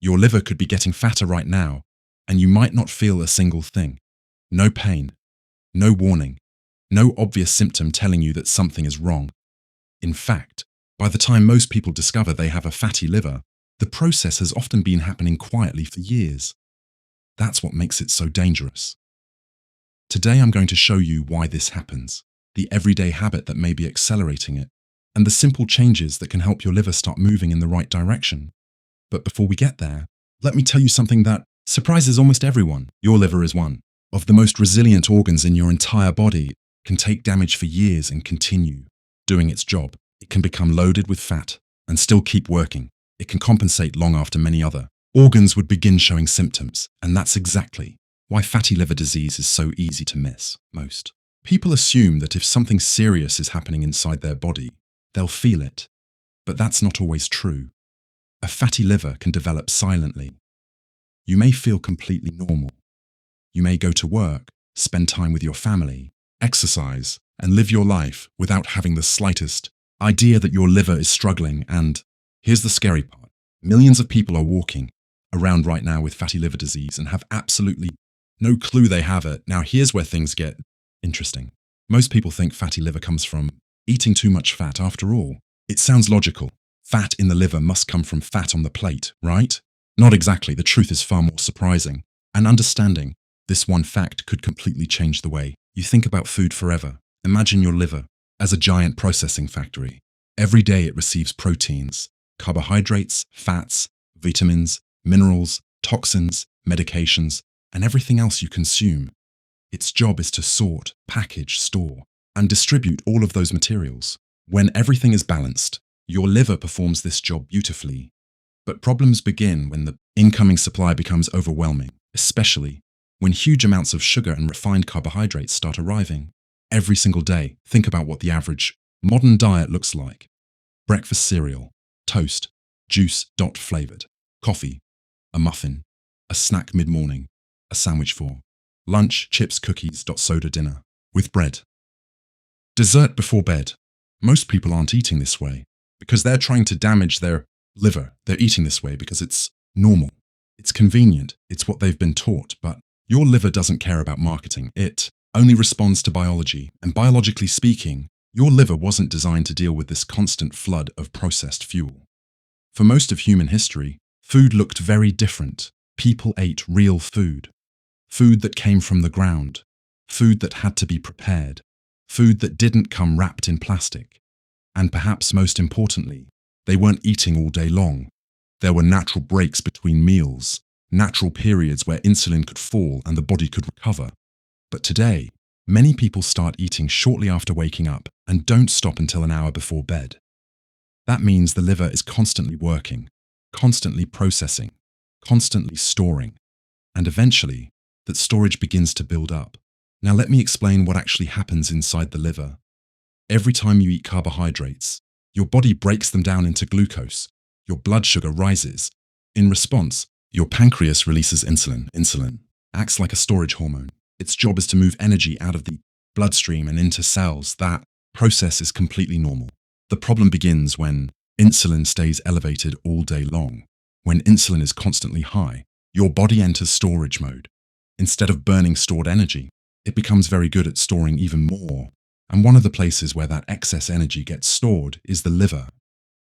Your liver could be getting fatter right now, and you might not feel a single thing. No pain, no warning, no obvious symptom telling you that something is wrong. In fact, by the time most people discover they have a fatty liver, the process has often been happening quietly for years. That's what makes it so dangerous. Today I'm going to show you why this happens, the everyday habit that may be accelerating it, and the simple changes that can help your liver start moving in the right direction. But before we get there, let me tell you something that surprises almost everyone. Your liver is one of the most resilient organs in your entire body. It can take damage for years and continue doing its job. It can become loaded with fat and still keep working. It can compensate long after many other organs would begin showing symptoms, and that's exactly why fatty liver disease is so easy to miss. Most people assume that if something serious is happening inside their body, they'll feel it. But that's not always true. A fatty liver can develop silently. You may feel completely normal. You may go to work, spend time with your family, exercise, and live your life without having the slightest idea that your liver is struggling. And here's the scary part. Millions of people are walking around right now with fatty liver disease and have absolutely no clue they have it. Now here's where things get interesting. Most people think fatty liver comes from eating too much fat. After all, it sounds logical. Fat in the liver must come from fat on the plate, right? Not exactly. The truth is far more surprising. And understanding this one fact could completely change the way you think about food forever. Imagine your liver as a giant processing factory. Every day it receives proteins, carbohydrates, fats, vitamins, minerals, toxins, medications, and everything else you consume. Its job is to sort, package, store, and distribute all of those materials. When everything is balanced, your liver performs this job beautifully. But problems begin when the incoming supply becomes overwhelming, especially when huge amounts of sugar and refined carbohydrates start arriving. Every single day, think about what the average modern diet looks like. Breakfast cereal, toast, juice, flavored, coffee, a muffin, a snack mid-morning, a sandwich for lunch, chips, cookies, soda dinner, with bread. Dessert before bed. Most people aren't eating this way because they're trying to damage their liver. They're eating this way because it's normal. It's convenient. It's what they've been taught. But your liver doesn't care about marketing. It only responds to biology. And biologically speaking, your liver wasn't designed to deal with this constant flood of processed fuel. For most of human history, food looked very different. People ate real food. Food that came from the ground. Food that had to be prepared. Food that didn't come wrapped in plastic. And perhaps most importantly, they weren't eating all day long. There were natural breaks between meals, natural periods where insulin could fall and the body could recover. But today, many people start eating shortly after waking up and don't stop until an hour before bed. That means the liver is constantly working, constantly processing, constantly storing, and eventually, that storage begins to build up. Now let me explain what actually happens inside the liver. Every time you eat carbohydrates, your body breaks them down into glucose. Your blood sugar rises. In response, your pancreas releases insulin. Insulin acts like a storage hormone. Its job is to move energy out of the bloodstream and into cells. That process is completely normal. The problem begins when insulin stays elevated all day long. When insulin is constantly high, your body enters storage mode. Instead of burning stored energy, it becomes very good at storing even more. And one of the places where that excess energy gets stored is the liver.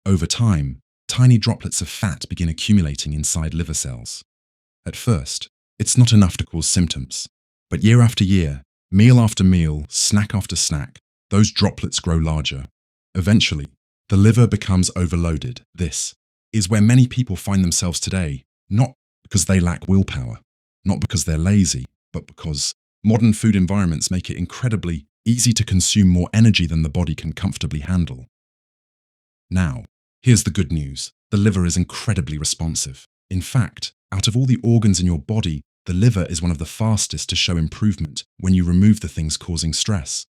Over time, tiny droplets of fat begin accumulating inside liver cells. At first, it's not enough to cause symptoms. But year after year, meal after meal, snack after snack, those droplets grow larger. Eventually, the liver becomes overloaded. This is where many people find themselves today, not because they lack willpower, not because they're lazy, but because modern food environments make it incredibly easy to consume more energy than the body can comfortably handle. Now, here's the good news. The liver is incredibly responsive. In fact, out of all the organs in your body, the liver is one of the fastest to show improvement when you remove the things causing stress.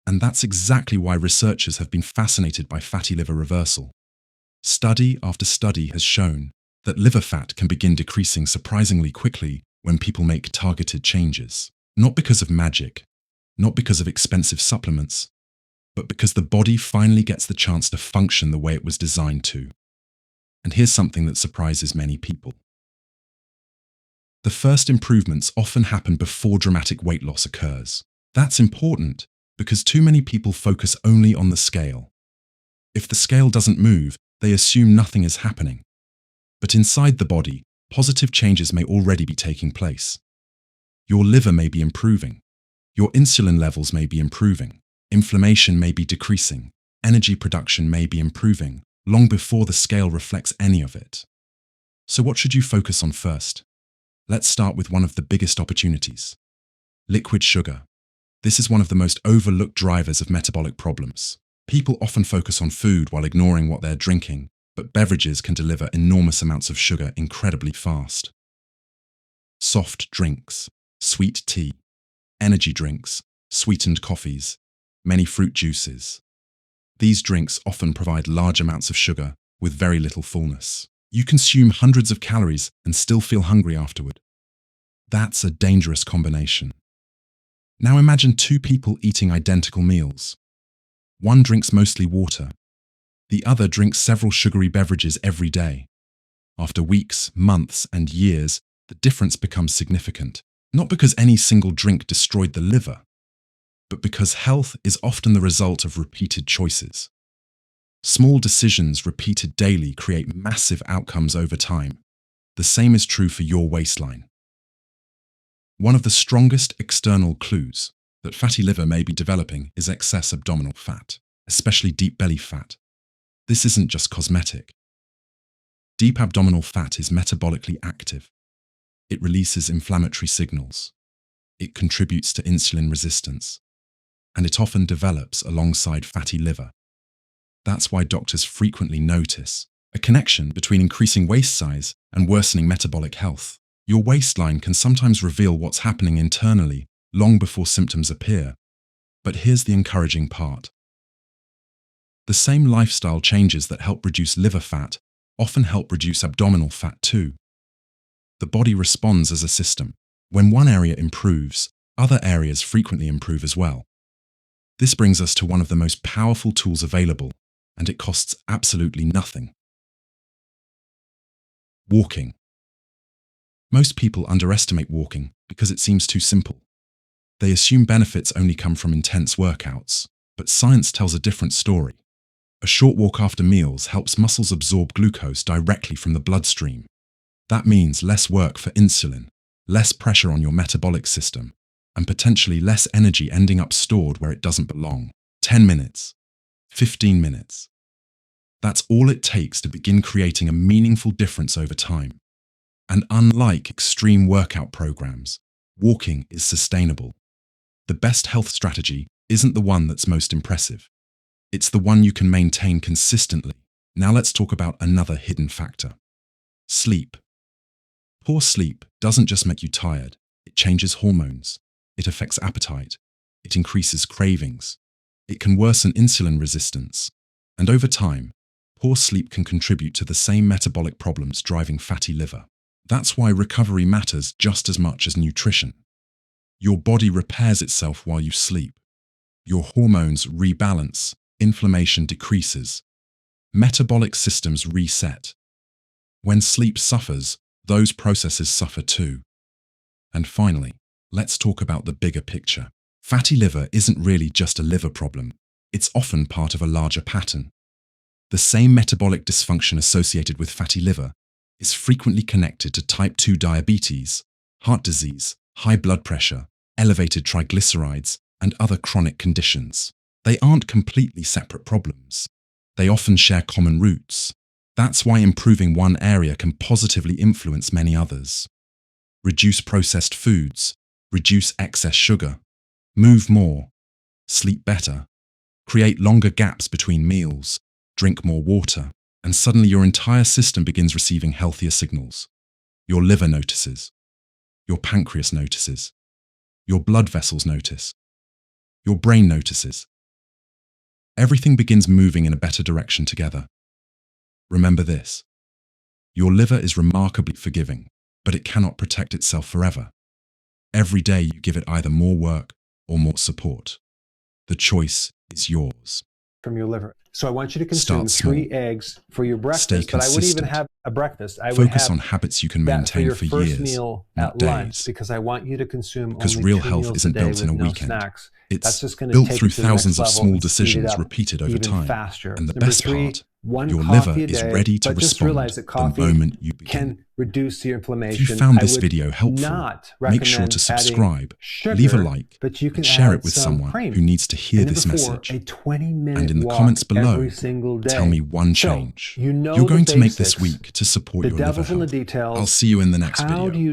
And that's exactly why researchers have been fascinated by fatty liver reversal. Study after study has shown that liver fat can begin decreasing surprisingly quickly when people make targeted changes. Not because of magic, not because of expensive supplements, but because the body finally gets the chance to function the way it was designed to. And here's something that surprises many people. The first improvements often happen before dramatic weight loss occurs. That's important because too many people focus only on the scale. If the scale doesn't move, they assume nothing is happening. But inside the body, positive changes may already be taking place. Your liver may be improving. Your insulin levels may be improving. Inflammation may be decreasing. Energy production may be improving, long before the scale reflects any of it. So what should you focus on first? Let's start with one of the biggest opportunities. Liquid sugar. This is one of the most overlooked drivers of metabolic problems. People often focus on food while ignoring what they're drinking, but beverages can deliver enormous amounts of sugar incredibly fast. Soft drinks, sweet tea, energy drinks, sweetened coffees, many fruit juices. These drinks often provide large amounts of sugar with very little fullness. You consume hundreds of calories and still feel hungry afterward. That's a dangerous combination. Now imagine two people eating identical meals. One drinks mostly water. The other drinks several sugary beverages every day. After weeks, months, and years, the difference becomes significant. Not because any single drink destroyed the liver, but because health is often the result of repeated choices. Small decisions repeated daily create massive outcomes over time. The same is true for your waistline. One of the strongest external clues that fatty liver may be developing is excess abdominal fat, especially deep belly fat. This isn't just cosmetic. Deep abdominal fat is metabolically active. It releases inflammatory signals. It contributes to insulin resistance. And it often develops alongside fatty liver. That's why doctors frequently notice a connection between increasing waist size and worsening metabolic health. Your waistline can sometimes reveal what's happening internally long before symptoms appear. But here's the encouraging part. The same lifestyle changes that help reduce liver fat often help reduce abdominal fat too. The body responds as a system. When one area improves, other areas frequently improve as well. This brings us to one of the most powerful tools available, and it costs absolutely nothing. Walking. Most people underestimate walking because it seems too simple. They assume benefits only come from intense workouts, but science tells a different story. A short walk after meals helps muscles absorb glucose directly from the bloodstream. That means less work for insulin, less pressure on your metabolic system, and potentially less energy ending up stored where it doesn't belong. 10 minutes, 15 minutes. That's all it takes to begin creating a meaningful difference over time. And unlike extreme workout programs, walking is sustainable. The best health strategy isn't the one that's most impressive. It's the one you can maintain consistently. Now let's talk about another hidden factor. Sleep. Poor sleep doesn't just make you tired. It changes hormones. It affects appetite. It increases cravings. It can worsen insulin resistance. And over time, poor sleep can contribute to the same metabolic problems driving fatty liver. That's why recovery matters just as much as nutrition. Your body repairs itself while you sleep. Your hormones rebalance, inflammation decreases, metabolic systems reset. When sleep suffers, those processes suffer too. And finally, let's talk about the bigger picture. Fatty liver isn't really just a liver problem. It's often part of a larger pattern. The same metabolic dysfunction associated with fatty liver is frequently connected to type 2 diabetes, heart disease, high blood pressure, elevated triglycerides, and other chronic conditions. They aren't completely separate problems. They often share common roots. That's why improving one area can positively influence many others. Reduce processed foods, reduce excess sugar, move more, sleep better, create longer gaps between meals, drink more water, and suddenly your entire system begins receiving healthier signals. Your liver notices. Your pancreas notices. Your blood vessels notice. Your brain notices. Everything begins moving in a better direction together. Remember this. Your liver is remarkably forgiving, but it cannot protect itself forever. Every day you give it either more work or more support. The choice is yours. From your liver. So I want you to consume Start small. 3 eggs for your breakfast, Stay but I wouldn't even consistent. have a breakfast. I would Focus have on habits you can that for maintain your for first years, meal not at lunch, days. because I want you to consume Because only real 2 health meals a isn't day built in with a no weekend. snacks. It's That's just going to built take through it to the next thousands of level small and speed it decisions up repeated over even time. faster. And the Number best 3, part, 1 your coffee liver a is day, ready to but just respond realize that the coffee moment you begin. can reduce your inflammation. If you found I this would video helpful, not make sure recommend to adding subscribe, sugar, leave a like, but you can and share add it with some someone cream. who needs to hear And this number 4, message. a 20-minute And in the walk comments below, every single day. tell me one So, change you know you're going the to make this basics. week to support The your liver devil's in the health. details. I'll see you in the next How video. do you